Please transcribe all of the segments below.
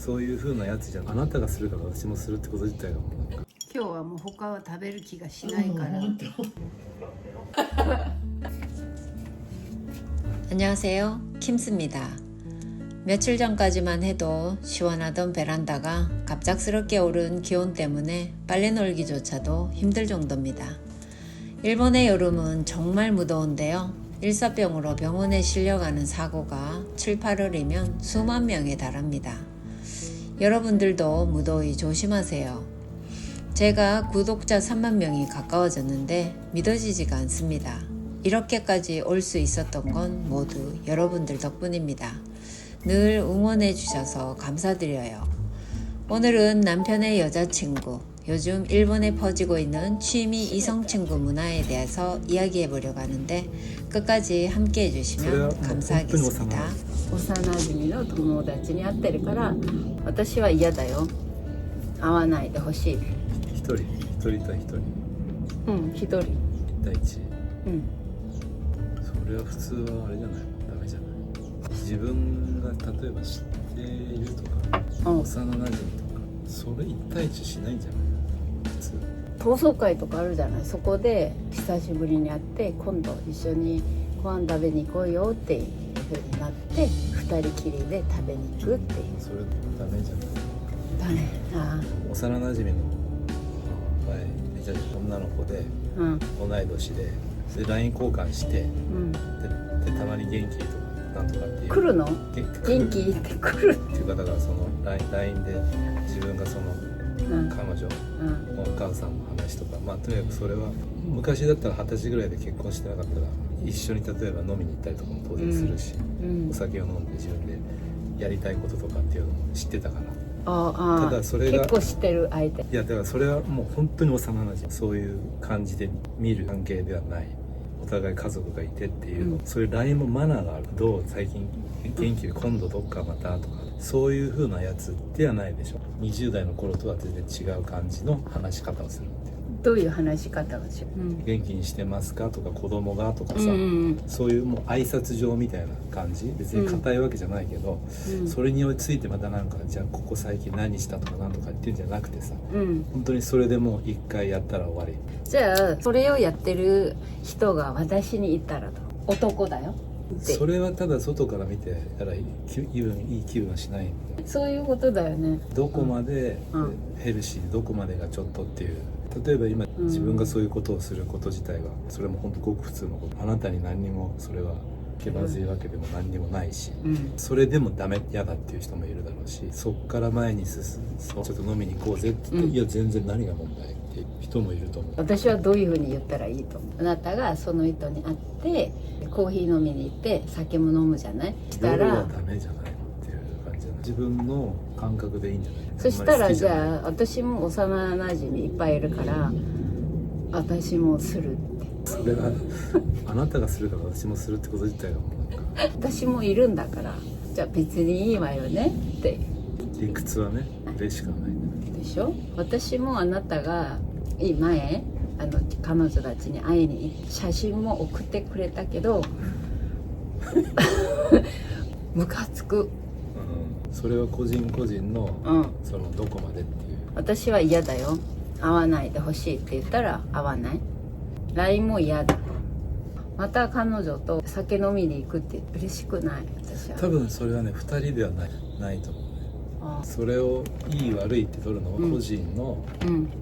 そういう風なやつじゃん。あなたがするから私もするってこと自体がもうなんか今日はもう他は食べる気がしないから。안녕하세요. 킴스입니다. 며칠 전까지만 해도 시원하던 베란다가 갑작스럽게 오른 기온 때문에 빨래 널기조차도 힘들 정도입니다. 일본의 여름은 정말 무더운데요. 일사병으로 병원에 실려가는 사고가 7, 8월이면 수만 명에 달합니다. 여러분들도 무더위 조심하세요. 제가 구독자 3만 명이 가까워졌는데 믿어지지가 않습니다. 이렇게까지 올 수 있었던 건 모두 여러분들 덕분입니다. 늘 응원해 주셔서 감사드려요. 오늘은 남편의 여자친구, 요즘 일본에 퍼지고 있는 취미 이성친구 문화에 대해서 이야기해 보려고 하는데 끝까지 함께 해주시면 감사하겠습니다. 幼馴染の友達に会ってるから私は嫌だよ。会わないでほしい。一人対一人一人。第一。うんそれは普通はあれじゃないの？ダメじゃない？自分が例えば知っているとか、幼馴染とか、それ一対一しないんじゃないの？普通。同窓会とかあるじゃない。そこで久しぶりに会って今度一緒にご飯食べに行こうよっていう風になって二人きりで食べに行くっていう。それダメじゃない？だね。あ幼馴染の前めちゃ女の子で、同い年で、LINE 交換して、でたまに元気とかなんとかっていう来るの？元気って来るっていうか、だからその LINE で自分がその、彼女のお母さんの話とか、まあとにかくそれは昔だったら20歳ぐらいで結婚してなかったら一緒に例えば飲みに行ったりとかも当然するし、お酒を飲んで自分でやりたいこととかっていうのも知ってたから。ただそれが結構知ってる相手。いやだからそれはもう本当に幼馴染、そういう感じで見る関係ではない。お互い家族がいてっていうの、そういう LINE もマナーがある。どう最近元気で今度どっかまたとか、そういう風なやつではないでしょ。20代の頃とは全然違う感じの話し方をするっていう。どういう話し方をしよう。元気にしてますかとか、子供がとかさ、そういうもう挨拶状みたいな感じ。別に硬いわけじゃないけど、それについてまたなんか、じゃあここ最近何したとかなんとか言ってんじゃなくてさ、本当にそれでもう一回やったら終わり。じゃあそれをやってる人が私に言ったら男だよって。それはただ外から見てたらいい気分はしないんで。そういうことだよね。どこまでヘルシー、どこまでがちょっとっていう。例えば今自分がそういうことをすること自体がそれも本当ごく普通のこと。あなたに何にもそれは気まずいわけでも何にもないし、それでも嫌だっていう人もいるだろうし、そっから前に進む、ちょっと飲みに行こうぜって言って、いや全然何が問題っていう人もいると思う。私はどういうふうに言ったらいいと思う？あなたがその人に会ってコーヒー飲みに行って酒も飲むじゃない。したら夜はダメじゃないのっていう感じじゃない。自分の感覚でいいんじゃない。そしたらじゃあ私も幼なじみいっぱいいるから私もするって。それはあなたがするから私もするってこと自体がもうなんか私もいるんだからじゃあ別にいいわよねって理屈はね、嬉しくはないでしょ。私もあなたが前彼女たちに会いに行って写真も送ってくれたけどムカつく。それは個人個人の、そのどこまでっていう。私は嫌だよ。会わないでほしいって言ったら会わない。 LINE も嫌だ。また彼女と酒飲みに行くって嬉しくない。私は多分それはね2人ではないと思うね。それをいい悪いって取るのは個人の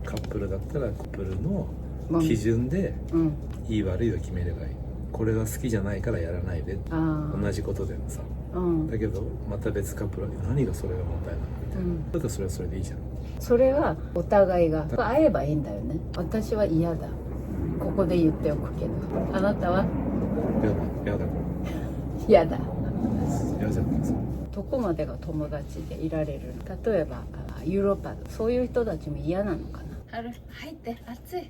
カップルだったらカップルの基準でいい悪いを決めればいい。これは好きじゃないからやらないで、同じことでもさ、だけどまた別カップルは何がそれが問題なのみたいな、だったらそれはそれでいいじゃん。それはお互いが会えばいいんだよね。私は嫌だ。ここで言っておくけど、あなたは嫌だ嫌だ。嫌じゃないですか。どこまでが友達でいられる。例えばヨーロッパ、そういう人たちも嫌なのかな。入って暑い。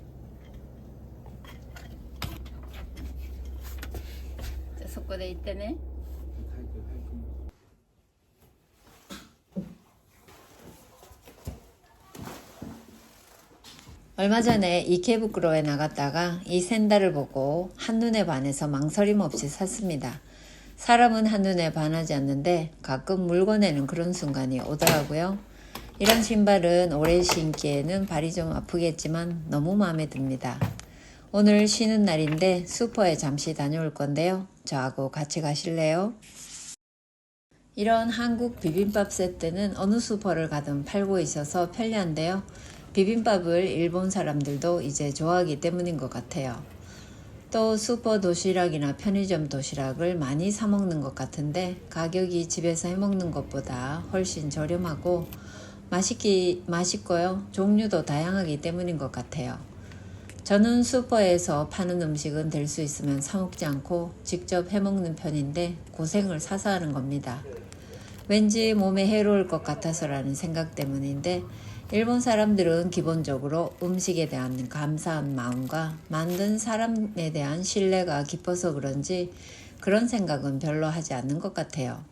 じゃあそこで行ってね。 얼마 전에 이케부쿠로에 나갔다가 이 샌들을 보고 한눈에 반해서 망설임 없이 샀습니다. 사람은 한눈에 반하지 않는데 가끔 물건에는 그런 순간이 오더라고요. 이런 신발은 오래 신기에는 발이 좀 아프겠지만 너무 마음에 듭니다. 오늘 쉬는 날인데 슈퍼에 잠시 다녀올 건데요. 저하고 같이 가실래요? 이런 한국 비빔밥 세트는 어느 슈퍼를 가든 팔고 있어서 편리한데요. 비빔밥을 일본 사람들도 이제 좋아하기 때문인 것 같아요. 또 슈퍼 도시락이나 편의점 도시락을 많이 사 먹는 것 같은데 가격이 집에서 해 먹는 것보다 훨씬 저렴하고 맛있고요. 종류도 다양하기 때문인 것 같아요. 저는 슈퍼에서 파는 음식은 될 수 있으면 사 먹지 않고 직접 해 먹는 편인데 고생을 사서 하는 겁니다. 왠지 몸에 해로울 것 같아서라는 생각 때문인데 일본 사람들은 기본적으로 음식에 대한 감사한 마음과 만든 사람에 대한 신뢰가 깊어서 그런지 그런 생각은 별로 하지 않는 것 같아요.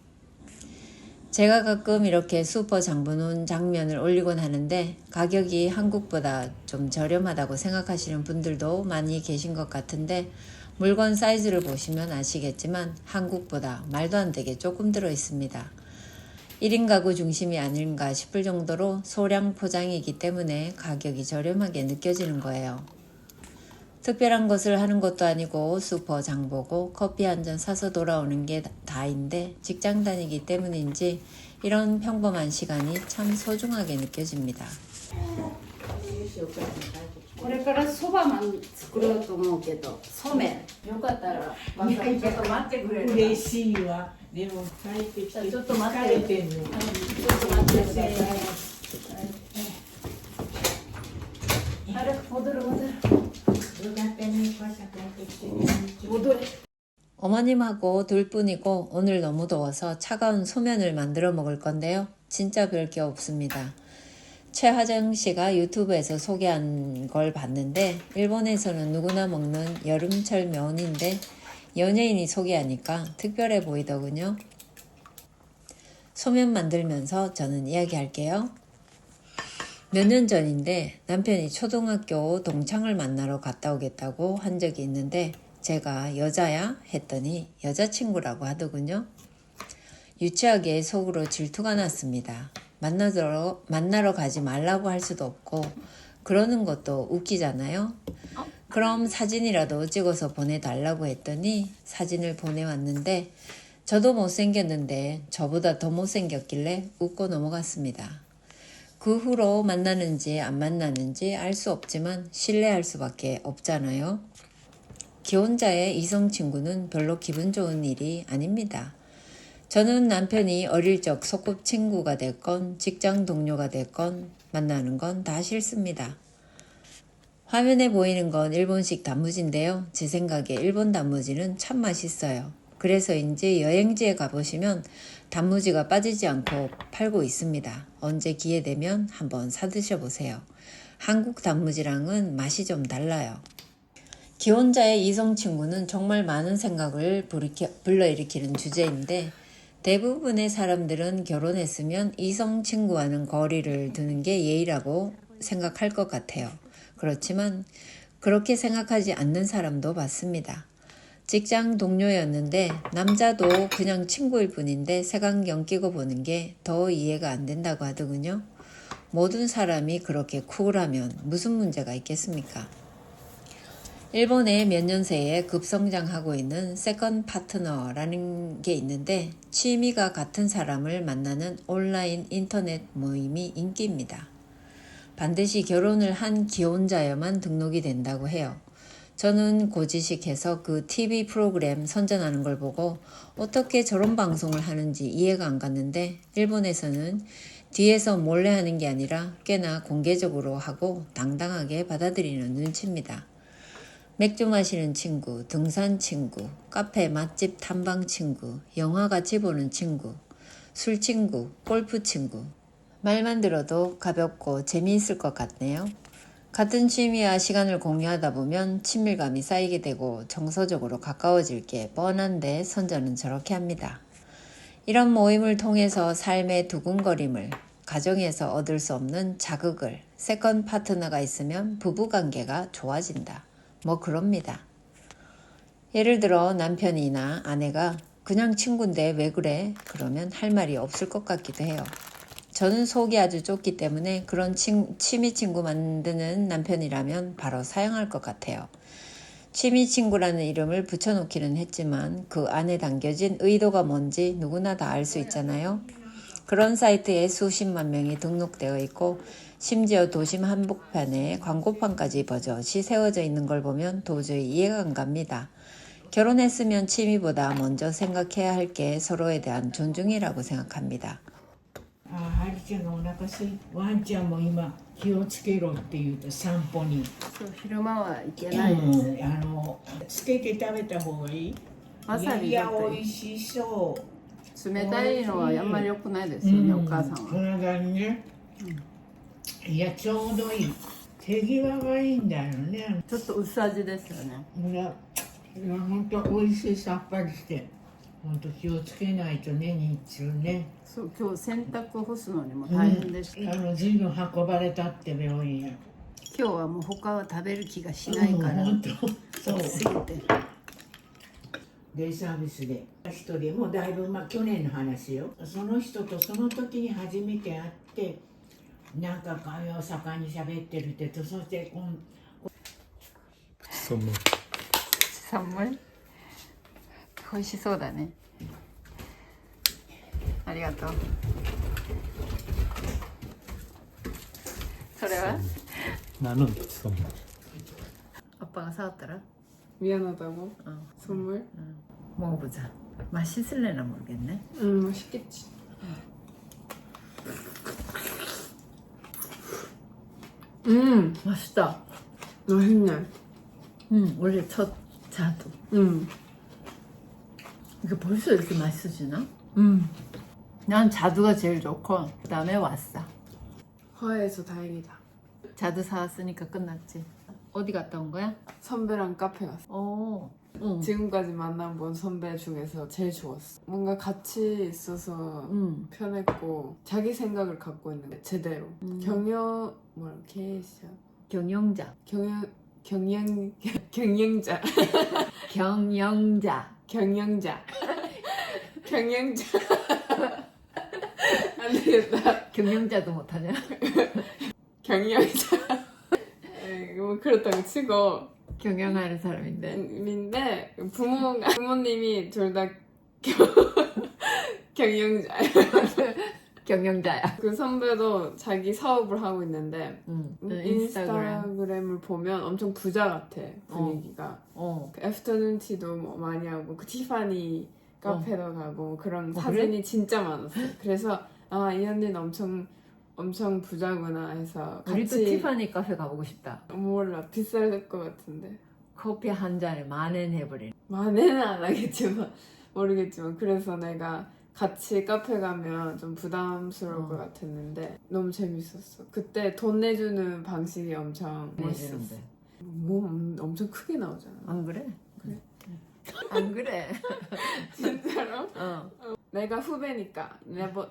제가 가끔 이렇게 슈퍼 장보는 장면을 올리곤 하는데 가격이 한국보다 좀 저렴하다고 생각하시는 분들도 많이 계신 것 같은데 물건 사이즈를 보시면 아시겠지만 한국보다 말도 안 되게 조금 들어 있습니다. 1인 가구 중심이 아닌가 싶을 정도로 소량 포장이기 때문에 가격이 저렴하게 느껴지는 거예요. 특별한 것을 하는 것도 아니고 슈퍼 장 보고 커피 한 잔 사서 돌아오는 게 다인데 직장 다니기 때문인지 이런 평범한 시간이 참 소중하게 느껴집니다. これからそばも作ろうと思うけど、そうめんよかったらちょっと待ってくれる？嬉しいわ。でも帰ってきてちょっと待って疲れてんの。ちょっと待ってください。あれ戻る。戻る。 어머님하고 둘뿐이고 오늘 너무 더워서 차가운 소면을 만들어 먹을 건데요. 진짜 별 게 없습니다. 최하정 씨가 유튜브에서 소개한 걸 봤는데 일본에서는 누구나 먹는 여름철 면인데 연예인이 소개하니까 특별해 보이더군요. 소면 만들면서 저는 이야기할게요. 몇 년 전인데 남편이 초등학교 동창을 만나러 갔다 오겠다고 한 적이 있는데 제가 여자야? 했더니 여자친구라고 하더군요. 유치하게 속으로 질투가 났습니다. 만나러 가지 말라고 할 수도 없고 그러는 것도 웃기잖아요. 그럼 사진이라도 찍어서 보내달라고 했더니 사진을 보내왔는데 저도 못생겼는데 저보다 더 못생겼길래 웃고 넘어갔습니다. 그 후로 만나는지 안 만나는지 알 수 없지만 신뢰할 수밖에 없잖아요. 기혼자의 이성 친구는 별로 기분 좋은 일이 아닙니다. 저는 남편이 어릴 적 소꿉친구가 됐건 직장 동료가 됐건 만나는 건 다 싫습니다. 화면에 보이는 건 일본식 단무지인데요. 제 생각에 일본 단무지는 참 맛있어요. 그래서인지 여행지에 가보시면 단무지가 빠지지 않고 팔고 있습니다. 언제 기회 되면 한번 사드셔보세요. 한국 단무지랑은 맛이 좀 달라요. 기혼자의 이성 친구는 정말 많은 생각을 불러일으키는 주제인데 대부분의 사람들은 결혼했으면 이성 친구와는 거리를 두는 게 예의라고 생각할 것 같아요. 그렇지만 그렇게 생각하지 않는 사람도 많습니다. 직장 동료였는데 남자도 그냥 친구일 뿐인데 색안경 끼고 보는 게 더 이해가 안 된다고 하더군요. 모든 사람이 그렇게 쿨하면 무슨 문제가 있겠습니까? 일본에 몇 년 새에 급성장하고 있는 세컨 파트너라는 게 있는데 취미가 같은 사람을 만나는 온라인 인터넷 모임이 인기입니다. 반드시 결혼을 한 기혼자여만 등록이 된다고 해요. 저는 고지식해서 그 TV 프로그램 선전하는 걸 보고 어떻게 저런 방송을 하는지 이해가 안 갔는데 일본에서는 뒤에서 몰래 하는 게 아니라 꽤나 공개적으로 하고 당당하게 받아들이는 눈치입니다. 맥주 마시는 친구, 등산 친구, 카페 맛집 탐방 친구, 영화 같이 보는 친구, 술 친구, 골프 친구. 말만 들어도 가볍고 재미있을 것 같네요. 같은 취미와 시간을 공유하다 보면 친밀감이 쌓이게 되고 정서적으로 가까워질 게 뻔한데 선전은 저렇게 합니다. 이런 모임을 통해서 삶의 두근거림을, 가정에서 얻을 수 없는 자극을, 세컨 파트너가 있으면 부부관계가 좋아진다. 뭐 그럽니다. 예를 들어 남편이나 아내가 그냥 친구인데 왜 그래? 그러면 할 말이 없을 것 같기도 해요. 저는 속이 아주 좁기 때문에 그런 취미 친구 만드는 남편이라면 바로 사용할 것 같아요. 취미 친구라는 이름을 붙여놓기는 했지만 그 안에 담겨진 의도가 뭔지 누구나 다 알 수 있잖아요. 그런 사이트에 수십만 명이 등록되어 있고 심지어 도심 한복판에 광고판까지 버젓이 세워져 있는 걸 보면 도저히 이해가 안 갑니다. 결혼했으면 취미보다 먼저 생각해야 할 게 서로에 대한 존중이라고 생각합니다. ハリちゃんがお腹すいワンちゃんも今気をつけろって言うと散歩に、そう昼間はいけないです、つけて食べた方がいい。わさびいやだと美味しそう冷たいのはあんまり良くないですよね、お母さんは。体にね、いやちょうどいい手際がいいんだよね。ちょっと薄味ですよね。いや本当美味しいさっぱりして本当気をつけないとね日中ね。そう今日洗濯干すのにも大変でした、随分運ばれたって病院へ。今日はもう他は食べる気がしないから、本当そうすぎてデイサービスで一人もうだいぶ、去年の話よ。その人とその時に初めて会ってなんか会話を盛んに喋ってるってと、そして선물 寒い美味しそうだね。ありがとう。それは 나는 선물 아빠가 사왔더라? 미안하다고? 어. 선물? 먹어보자. 맛있을래나 모르겠네. 맛있겠지. 맛있다. 맛있네. 원래 첫 자두. 이게 벌써 이렇게 맛있어지나? 난 자두가 제일 좋고 그 다음에 왔어. 화해해서 다행이다. 자두 사왔으니까 끝났지. 어디 갔다 온 거야? 선배랑 카페 갔어. 지금까지 만나본 선배 중에서 제일 좋았어. 뭔가 같이 있어서 편했고 자기 생각을 갖고 있는 게 제대로. 계시죠? 경영자. 경영자. 경영자. 경영자. 안 되겠다. 경영자도 못하냐? 경영자. 뭐 그렇다고 치고 경영하는 사람인데. 부모님이 둘 다 경영자야. 경영자야. 그 선배도 자기 사업을 하고 있는데 인스타그램. 인스타그램을 보면 엄청 부자 같아 분위기가. 그 애프터눈티도 뭐 많이 하고 그 티파니 카페도 가고 그런 사진이 그래? 진짜 많았어요. 그래서 이 언니는 엄청 부자구나 해서 우리 또 같이. 티파니 카페 가보고 싶다. 몰라 비쌀 것 같은데. 커피 한 잔에 10,000원 해버린. 만에는 안 하겠지만 모르겠지만 그래서 내가 같이 카페 가면 좀 부담스러울 것 같았는데 너무 재밌었어. 그때 돈 내주는 방식이 엄청 멋있었어. 내주는데. 몸 엄청 크게 나오잖아. 안 그래? 그래. 안 그래? 진짜로? 어. 내가 후배니까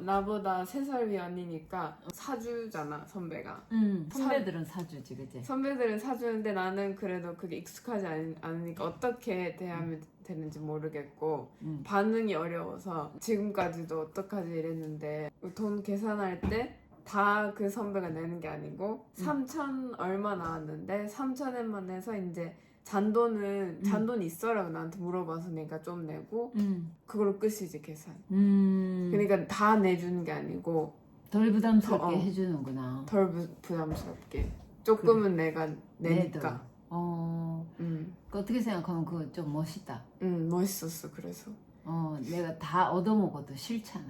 나보다 3살 위 언니니까 사주잖아 선배가. 선배들은 사주지, 그치? 선배들은 사주는데 나는 그래도 그게 익숙하지 않으니까 어떻게 대하면 되는지 모르겠고 반응이 어려워서 지금까지도 어떡하지 이랬는데 돈 계산할 때 다 그 선배가 내는 게 아니고 3,000 얼마 나왔는데 3,000엔만 해서 이제 잔돈 있어라고 나한테 물어봐서 내가 좀 내고 그걸로 끝이지 계산. 그러니까 다 내주는 게 아니고 덜 부담스럽게 해주는구나. 덜 부담스럽게 조금은 내가 내니까. 그 어떻게 생각하면 그거 좀 멋있다. 멋있었어. 그래서 내가 다 얻어먹어도 싫잖아.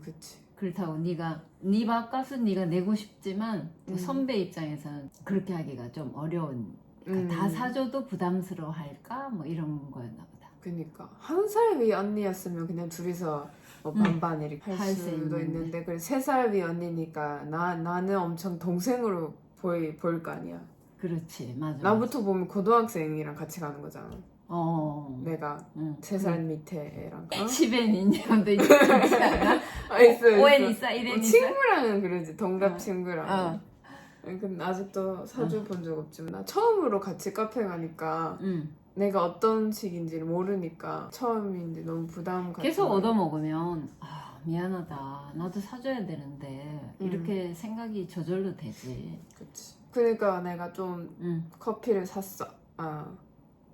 그치. 그렇다고 네 밥값은 네가 내고 싶지만 선배 입장에서는 그렇게 하기가 좀 어려운. 그러니까 다 사줘도 부담스러워할까? 뭐 이런 거였나 보다. 그니까 1살 위 언니였으면 그냥 둘이서 뭐 반반 이렇게 할 할 수 수도 있는데. 있는데 그래 3살 위 언니니까 나는 엄청 동생으로 보일 거 아니야. 그렇지, 맞아. 나부터 보면 고등학생이랑 같이 가는 거잖아. 내가 응. 3살 밑에 애랑. 집엔 인형도 있지 않아? 있어. 오엔 있어? 이ren 있어? 친구랑은 그러지. 동갑 친구랑. 어. 근데 아직도 사주 본 적 없지만 나 처음으로 같이 카페 가니까 내가 어떤 식인지를 모르니까 처음인데 너무 부담 같은 계속 거예요. 얻어먹으면 아 미안하다 나도 사줘야 되는데 이렇게 생각이 저절로 되지. 그치. 그러니까 내가 좀 응. 커피를 샀어.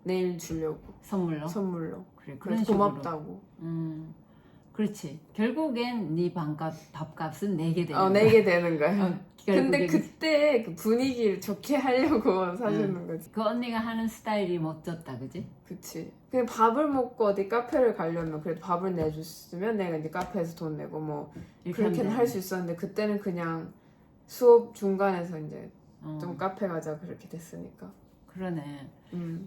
내일 주려고. 선물로. 선물로. 그래 그래서 식으로. 고맙다고. 그렇지. 결국엔 네 밥값은 내게 되는 거야. 내게 되는 거야. 근데 결국엔 그때 그 분위기를 좋게 하려고 사주는 거지. 그 언니가 하는 스타일이 멋졌다, 그지? 그치. 그냥 밥을 먹고 어디 카페를 가려면 그래도 밥을 내줬으면 내가 이제 카페에서 돈 내고 뭐 이렇게 그렇게는 하면 할 수 있었는데 그때는 그냥 수업 중간에서 이제 어, 좀 카페 가자 그렇게 됐으니까. 그러네. 음.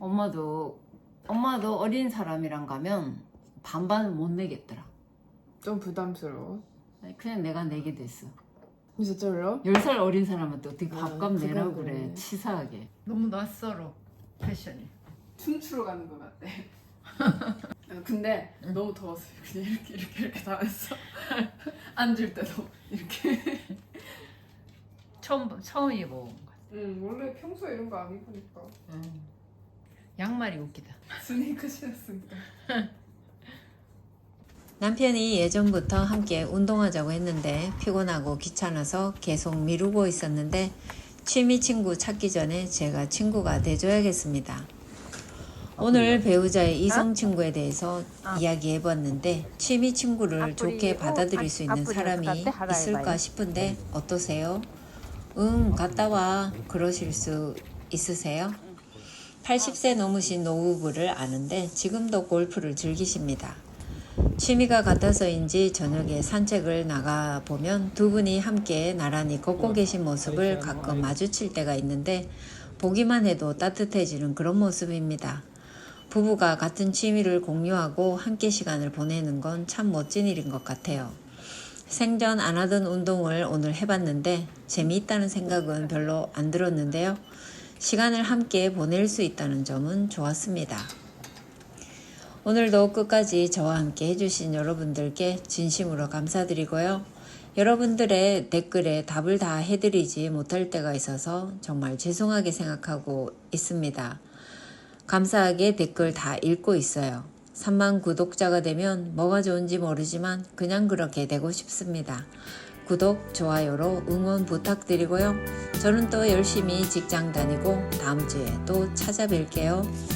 엄마도 어린 사람이랑 가면 반반 못 내겠더라. 좀 부담스러워. 그냥 내가 내게 됐어. 진짜로? 10살 어린 사람한테 어떻게 밥값 그건 내라고 그래. 그래. 치사하게. 너무 낯설어. 패션이. 춤추러 가는 것 같아. 근데 너무 더웠어요. 그냥 이렇게 다 했어. 앉을 때도 이렇게. 처음 입어본 거. 원래 평소에 이런 거 안 입으니까. 양말이 웃기다. 스니커 신었으니까. 남편이 예전부터 함께 운동하자고 했는데 피곤하고 귀찮아서 계속 미루고 있었는데 취미 친구 찾기 전에 제가 친구가 돼줘야겠습니다. 오늘 배우자의 이성 친구에 대해서 이야기해봤는데 취미 친구를 좋게 받아들일 수 있는 사람이 있을까 싶은데 어떠세요? 응, 갔다 와. 그러실 수 있으세요? 80세 넘으신 노부부를 아는데 지금도 골프를 즐기십니다. 취미가 같아서인지 저녁에 산책을 나가보면 두 분이 함께 나란히 걷고 계신 모습을 가끔 마주칠 때가 있는데 보기만 해도 따뜻해지는 그런 모습입니다. 부부가 같은 취미를 공유하고 함께 시간을 보내는 건 참 멋진 일인 것 같아요. 생전 안 하던 운동을 오늘 해봤는데 재미있다는 생각은 별로 안 들었는데요. 시간을 함께 보낼 수 있다는 점은 좋았습니다. 오늘도 끝까지 저와 함께 해주신 여러분들께 진심으로 감사드리고요. 여러분들의 댓글에 답을 다 해드리지 못할 때가 있어서 정말 죄송하게 생각하고 있습니다. 감사하게 댓글 다 읽고 있어요. 3만 구독자가 되면 뭐가 좋은지 모르지만 그냥 그렇게 되고 싶습니다. 구독, 좋아요로 응원 부탁드리고요. 저는 또 열심히 직장 다니고 다음 주에 또 찾아뵐게요.